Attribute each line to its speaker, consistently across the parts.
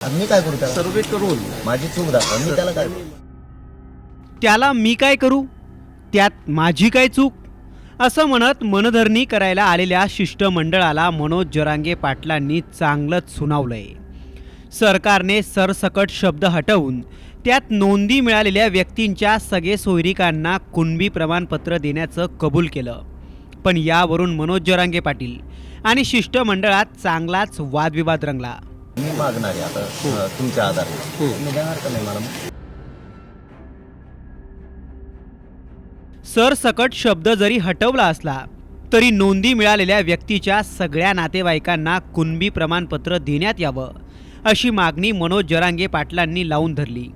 Speaker 1: मी काय करू त्याला?
Speaker 2: सर्वे करून
Speaker 1: माझी चूक दाखवा, मी त्याला काय करू?
Speaker 3: त्याला मी काय करू, त्यात माझी काय चूक, असं म्हणत मनधरणी करायला आलेल्या शिष्टमंडळाला मनोज जरांगे पाटलांनी चांगलंच सुनावलंय. सरकारने सरसकट शब्द हटवून त्यात नोंदी मिळालेल्या व्यक्तींच्या सगळे सोयरिकांना कुणबी प्रमाणपत्र देण्याचं कबूल केलं. पण यावरून मनोज जरांगे पाटील आणि शिष्टमंडळात चांगलाच वादविवाद रंगला.
Speaker 1: मी मागणार आहे आता तुमच्या आधारे. तुम्ही देणार का नाही मला?
Speaker 3: सरसकट शब्द जरी हटवला असला तरी नोंदी मिळालेल्या व्यक्तीच्या सगळ्या नातेवाईकांना कुणबी प्रमाणपत्र देण्यात यावं अशी मागणी मनोज जरांगे पाटलांनी लावून धरली.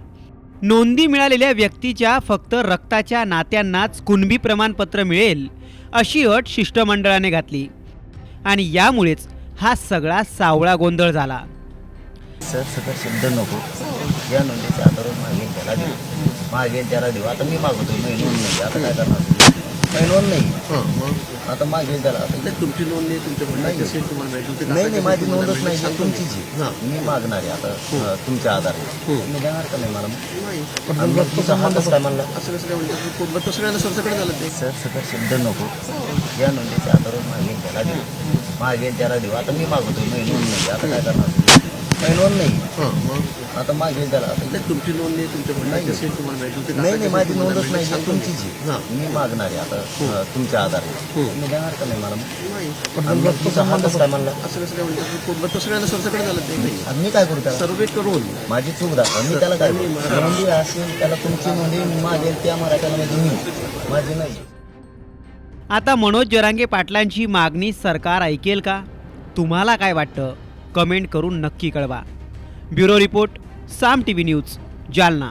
Speaker 3: नोंदी मिळालेल्या व्यक्तीच्या फक्त रक्ताच्या नात्यांनाच कुणबी प्रमाणपत्र मिळेल अशी अट शिष्टमंडळाने घातली आणि यामुळेच हा सगळा सावळा गोंधळ झाला.
Speaker 1: सर सगळं शब्द नको, या नोंदीच्या आधारावर मागेल त्याला देऊ, मागेल त्याला देऊ. आता मी मागवतो, नोंद नाही, आता काय करणार? नोंद नाही, आता मागेल त्याला.
Speaker 2: तुमची नोंद नाही, तुमच्या
Speaker 1: नाही, माझी नोंदच नाही, तुमचीच आहे. मी मागणार आहे आता तुमच्या आधारे. तुम्ही देणार का नाही मला? तुमचा हातच काय म्हणला?
Speaker 2: असं कसं काय म्हणतात? सगळ्यांना सरसकट झालं ते.
Speaker 1: सर सगळं शब्द नको, या नोंदीच्या आधारावर मागेल त्याला देऊ, मागेल त्याला देऊ. आता मी मागवतो, नोंद नाही, आता काय करणार? नोंद नाही, आता मागेल त्याला.
Speaker 2: तुमची नोंद नाही, तुमच्या
Speaker 1: नाही, माझी नोंदच नाही, तुमचीच आहे. मी मागणार आहे आता तुमच्या आधारे. तुम्ही देणार का नाही मला? तुमचा हातच काय म्हणला?
Speaker 2: असं कसं काय म्हणतात? सगळ्यांना सरसकट झालं ते.
Speaker 1: मी काय करू त्याला?
Speaker 2: सर्वे करून
Speaker 1: माझी चूक दाखवा, मी त्याला काय करू? नोंदी असेल त्याला तुमची नोंदी मागेल त्या मराठ्याला तुम्ही, माझी नाही.
Speaker 3: आता मनोज जरांगे पाटलांची मागणी सरकार ऐकेल का? तुम्हाला काय वाटतं? कमेंट करून नक्की कळवा. ब्युरो रिपोर्ट, साम टीव्ही न्यूज, जालना.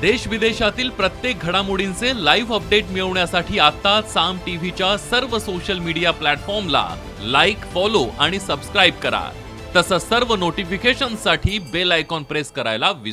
Speaker 4: देश विदेशातील प्रत्येक घडामोडींचे लाईव्ह अपडेट मिळवण्यासाठी आता साम टीव्हीच्या सर्व सोशल मीडिया प्लॅटफॉर्मला लाईक, फॉलो आणि सबस्क्राईब करा. तसंच सर्व नोटिफिकेशनसाठी बेल आयकॉन प्रेस करायला विसरू